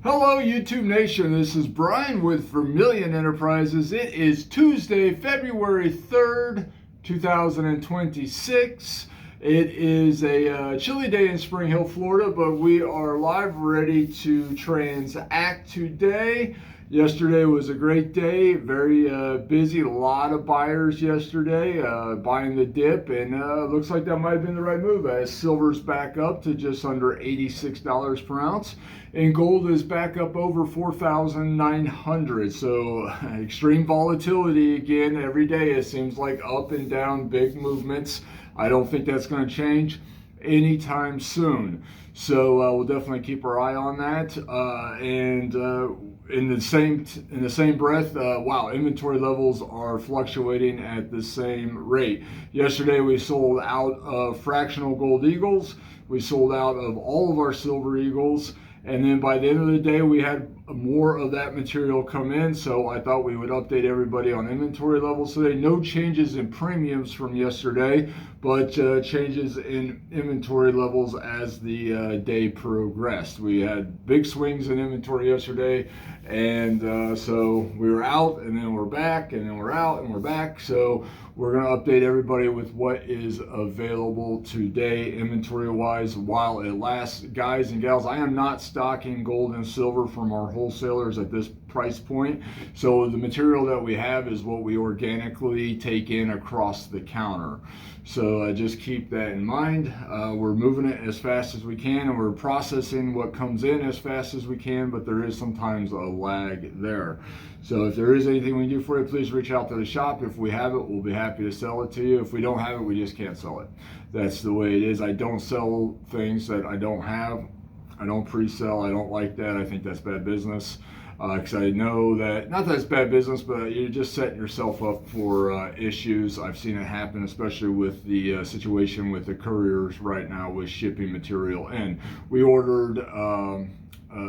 Hello, YouTube Nation. This is Brian with Vermillion Enterprises. It is Tuesday, February 3rd, 2026. It is a chilly day in Spring Hill, Florida, but we are live, ready to transact today. Yesterday was a great day, very busy, a lot of buyers yesterday buying the dip, and looks like that might have been the right move as silver's back up to just under $86 per ounce, and gold is back up over 4,900. So extreme volatility again every day. It seems like up and down, big movements. I don't think that's going to change anytime soon. So we'll definitely keep our eye on that. In the same breath, wow, inventory levels are fluctuating at the same rate. Yesterday we sold out of fractional gold eagles. We sold out of all of our silver eagles. And then by the end of the day, we had more of that material come in. So I thought we would update everybody on inventory levels today. No changes in premiums from yesterday, but changes in inventory levels as the day progressed. We had big swings in inventory yesterday. And so we were out, and then we're back, and then we're out, and we're back. So we're going to update everybody with what is available today inventory-wise while it lasts. Guys and gals, I am not stocking gold and silver from our wholesalers at this price point. So the material that we have is what we organically take in across the counter. So just keep that in mind. We're moving it as fast as we can, and we're processing what comes in as fast as we can, but there is sometimes a lag there. So if there is anything we can do for you, please reach out to the shop. If we have it, we'll be happy to sell it to you. If we don't have it, we just can't sell it. That's the way it is. I don't sell things that I don't have. I don't pre-sell. I don't like that. I think that's bad business. Because I know that, not that it's bad business, but you're just setting yourself up for issues. I've seen it happen, especially with the situation with the couriers right now with shipping material in. We ordered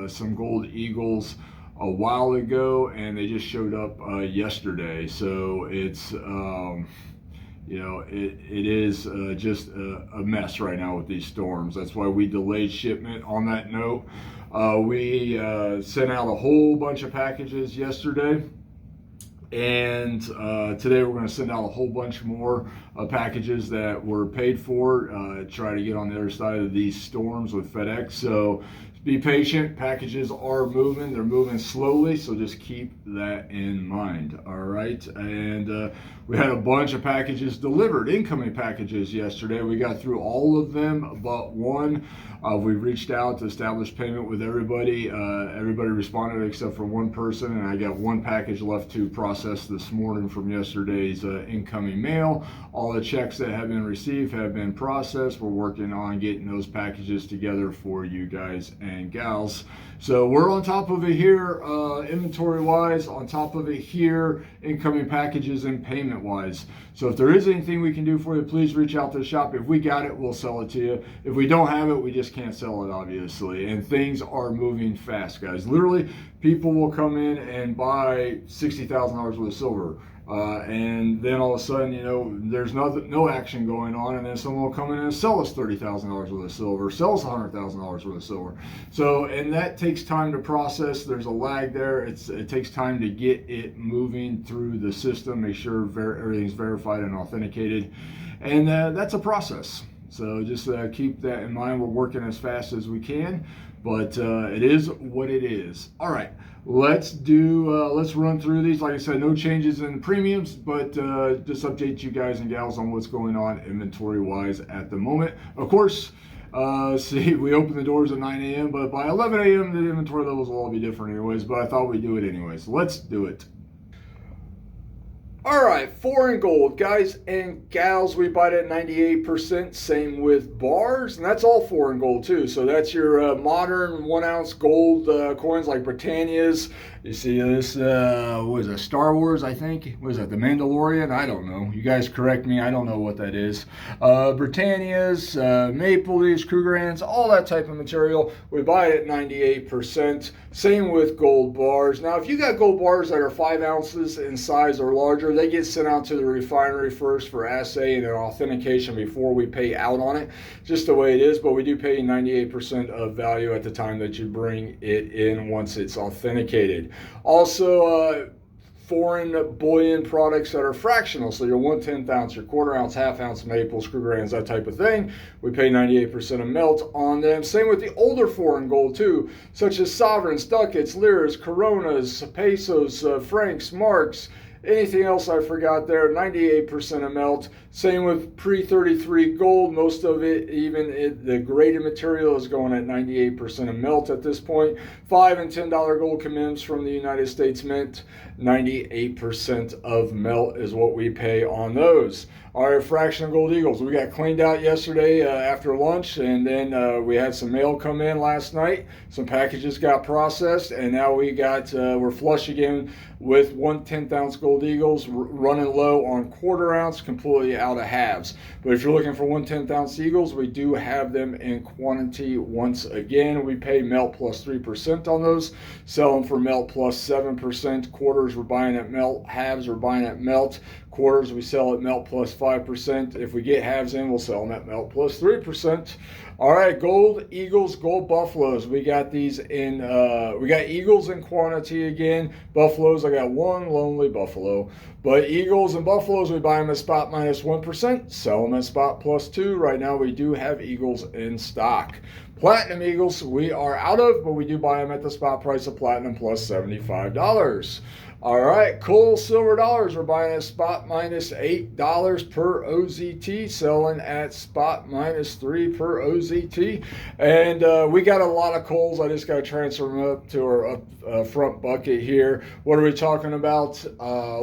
some gold eagles a while ago, and they just showed up yesterday. So it's it is just a mess right now with these storms. That's why we delayed shipment. On that note, we sent out a whole bunch of packages yesterday, and today we're going to send out a whole bunch more packages that were paid for, try to get on the other side of these storms with FedEx. So be patient. Packages are moving. They're moving slowly, so just keep that in mind. All right. And we had a bunch of packages delivered, incoming packages yesterday. We got through all of them but one. We reached out to establish payment with everybody. Everybody responded except for one person, and I got one package left to process this morning from yesterday's incoming mail. All the checks that have been received have been processed. We're working on getting those packages together for you guys and gals. So we're on top of it here, inventory wise, on top of it here, incoming packages and payment wise. So if there is anything we can do for you, please reach out to the shop. If we got it, we'll sell it to you. If we don't have it, we just can't sell it, obviously. And things are moving fast, guys. Literally, people will come in and buy $60,000 worth of silver. And then all of a sudden, there's no action going on, and then someone will come in and sell us $30,000 worth of silver, sell us $100,000 worth of silver. So, and that takes time to process. There's a lag there. It takes time to get it moving through the system, make sure everything's verified and authenticated, and that's a process. So just keep that in mind. We're working as fast as we can, but it is what it is. All right. Let's run through these. Like I said, no changes in premiums, but just update you guys and gals on what's going on inventory wise at the moment. Of course, see, we open the doors at 9 a.m., but by 11 a.m. the inventory levels will all be different anyways, but I thought we'd do it anyways. Let's do it. All right, foreign gold, guys and gals, we buy it at 98%. Same with bars, and that's all foreign gold too. So that's your modern 1 ounce gold coins like Britannia's. You see this, what is it, Star Wars, I think? What is that, The Mandalorian? I don't know. You guys correct me. I don't know what that is. Britannia's, Maple Leafs, Krugerrands, all that type of material. We buy it at 98%. Same with gold bars. Now, if you got gold bars that are 5 ounces in size or larger, here. They get sent out to the refinery first for assay and authentication before we pay out on it. Just the way it is, but we do pay 98% of value at the time that you bring it in once it's authenticated. Also, foreign bullion products that are fractional, so your 1/10 ounce, your quarter ounce, half ounce maple, screw grands, that type of thing, we pay 98% of melt on them. Same with the older foreign gold too, such as sovereigns, ducats, liras, coronas, pesos, francs, marks, anything else I forgot there, 98% of melt. Same with pre-33 gold. Most of it, even the graded material, is going at 98% of melt at this point. $5 and $10 gold commims from the United States Mint, 98% of melt is what we pay on those. Our fractional gold eagles, we got cleaned out yesterday after lunch, and then we had some mail come in last night. Some packages got processed, and now we're flush again with 1/10 ounce gold eagles, running low on quarter ounce, completely out of halves. But if you're looking for 1/10 ounce eagles, we do have them in quantity once again. We pay melt plus 3% on those, sell them for melt plus 7%. Quarters we're buying at melt, halves we're buying at melt. Quarters we sell at melt plus 5%. If we get halves in, we'll sell them at melt plus 3%. All right, gold eagles, gold buffaloes. We got these in, we got eagles in quantity again. Buffaloes, I got one lonely buffalo. But eagles and buffaloes, we buy them at spot minus 1%, sell them at spot plus 2. Right now, we do have eagles in stock. Platinum eagles, we are out of, but we do buy them at the spot price of platinum plus $75. All right, coal, silver dollars, we're buying at spot minus $8 per OZT, selling at spot minus 3 per OZT. And we got a lot of coals. I just got to transfer them up to our front bucket here. What are we talking about?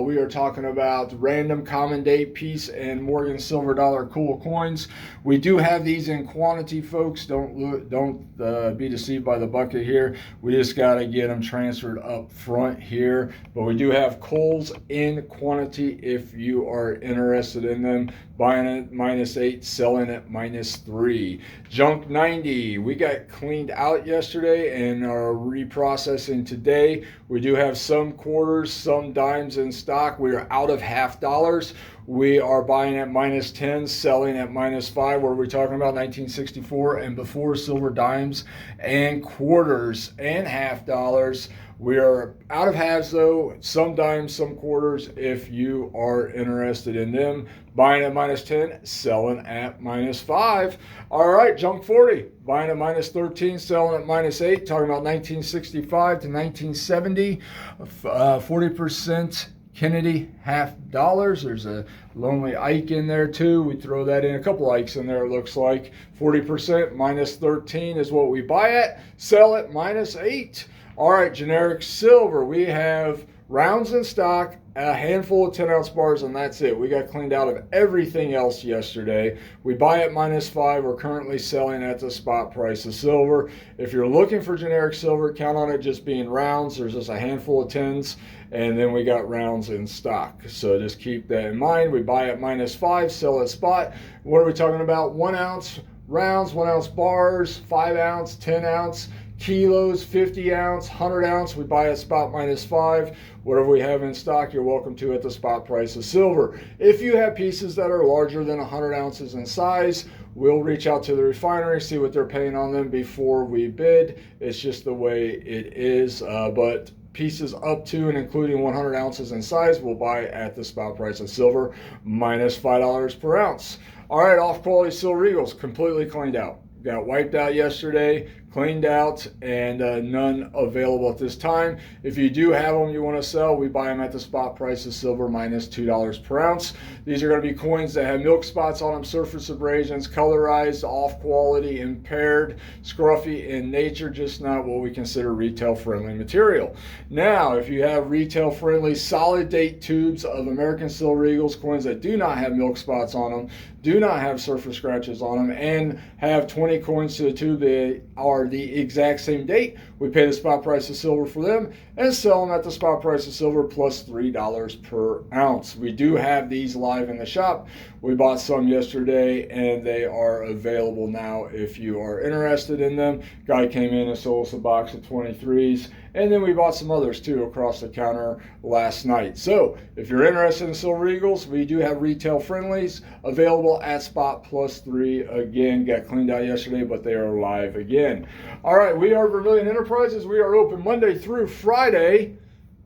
We are talking about random common date piece and Morgan silver dollar cool coins. We do have these in quantity, folks. Don't be deceived by the bucket here. We just got to get them transferred up front here. But we do have coals in quantity if you are interested in them. Buying at minus 8, selling at minus 3. Junk 90, we got cleaned out yesterday and are reprocessing today. We do have some quarters, some dimes in stock. We are out of half dollars. We are buying at minus 10, selling at minus 5. What are we talking about? 1964 and before, silver dimes and quarters and half dollars. We are out of halves though, some dimes, some quarters if you are interested in them. Buying at minus 10, selling at minus 5. All right, junk 40, buying at minus 13, selling at minus 8. Talking about 1965 to 1970, 40%. Kennedy, $half. There's a lonely Ike in there too. We throw that in, a couple Ikes in there, it looks like. 40%, minus 13 is what we buy at. Sell at minus 8. All right, generic silver. We have rounds in stock, a handful of 10-ounce bars, and that's it. We got cleaned out of everything else yesterday. We buy at minus 5. We're currently selling at the spot price of silver. If you're looking for generic silver, count on it just being rounds. There's just a handful of 10s, and then we got rounds in stock. So just keep that in mind. We buy at minus 5, sell at spot. What are we talking about? 1 ounce rounds, 1 ounce bars, 5 ounce, 10 ounce. Kilos, 50 ounce, 100 ounce, we buy at spot minus 5. Whatever we have in stock, you're welcome to at the spot price of silver. If you have pieces that are larger than 100 ounces in size, we'll reach out to the refinery, see what they're paying on them before we bid. It's just the way it is. But pieces up to and including 100 ounces in size, we'll buy at the spot price of silver, minus $5 per ounce. All right, off-quality silver eagles, completely cleaned out. Got wiped out yesterday, cleaned out, and none available at this time. If you do have them you want to sell, we buy them at the spot price of silver, minus $2 per ounce. These are going to be coins that have milk spots on them, surface abrasions, colorized, off quality, impaired, scruffy in nature, just not what we consider retail friendly material. Now, if you have retail friendly solid date tubes of American Silver Eagles coins that do not have milk spots on them, do not have surface scratches on them, and have 20 coins to the tube, they are are the exact same date. We pay the spot price of silver for them and sell them at the spot price of silver plus $3 per ounce. We do have these live in the shop. We bought some yesterday and they are available now if you are interested in them. Guy came in and sold us a box of 23s, and then we bought some others too across the counter last night. So if you're interested in Silver Eagles, we do have retail friendlies available at spot plus 3. Again, got cleaned out yesterday, but they are live again. All right, we are Vermillion Enterprises. We are open Monday through Friday,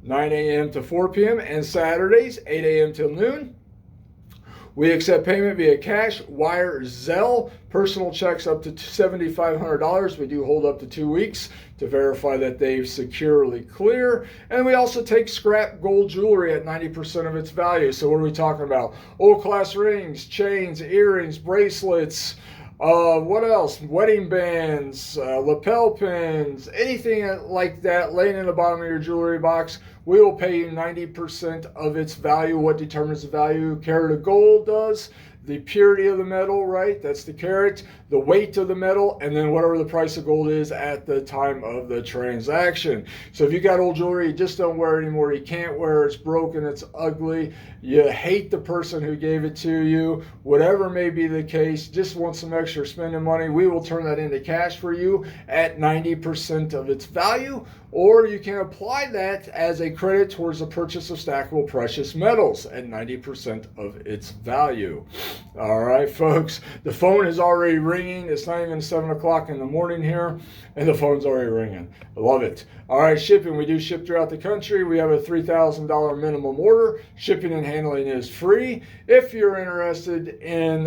9 a.m. to 4 p.m. and Saturdays, 8 a.m. till noon. We accept payment via cash, wire, Zelle, personal checks up to $7,500. We do hold up to 2 weeks to verify that they've securely clear. And we also take scrap gold jewelry at 90% of its value. So what are we talking about? Old class rings, chains, earrings, bracelets, what else? Wedding bands, lapel pins, anything like that laying in the bottom of your jewelry box. We will pay you 90% of its value. What determines the value? Carat of gold does. The purity of the metal, right? That's the carat, the weight of the metal, and then whatever the price of gold is at the time of the transaction. So if you got old jewelry, you just don't wear it anymore. You can't wear it. It's broken. It's ugly. You hate the person who gave it to you. Whatever may be the case, just want some extra spending money. We will turn that into cash for you at 90% of its value, or you can apply that as a credit towards the purchase of stackable precious metals at 90% of its value. All right, folks, the phone is already ringing. It's not even 7 o'clock in the morning here, and the phone's already ringing. I love it. All right, shipping. We do ship throughout the country. We have a $3,000 minimum order. Shipping and handling is free. If you're interested in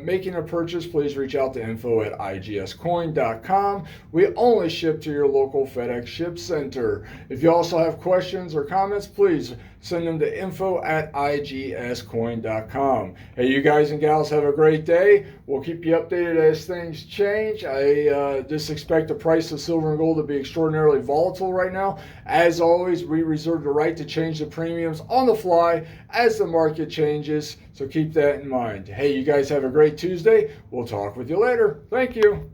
making a purchase, please reach out to info@igscoin.com. We only ship to your local FedEx ship center. If you also have questions or comments, please send them to info@igscoin.com. Hey, you guys and gals, have a great day. We'll keep you updated as things change. I just expect the price of silver and gold to be extraordinarily volatile right now. As always, we reserve the right to change the premiums on the fly as the market changes, so keep that in mind. Hey, you guys have a great Tuesday. We'll talk with you later. Thank you.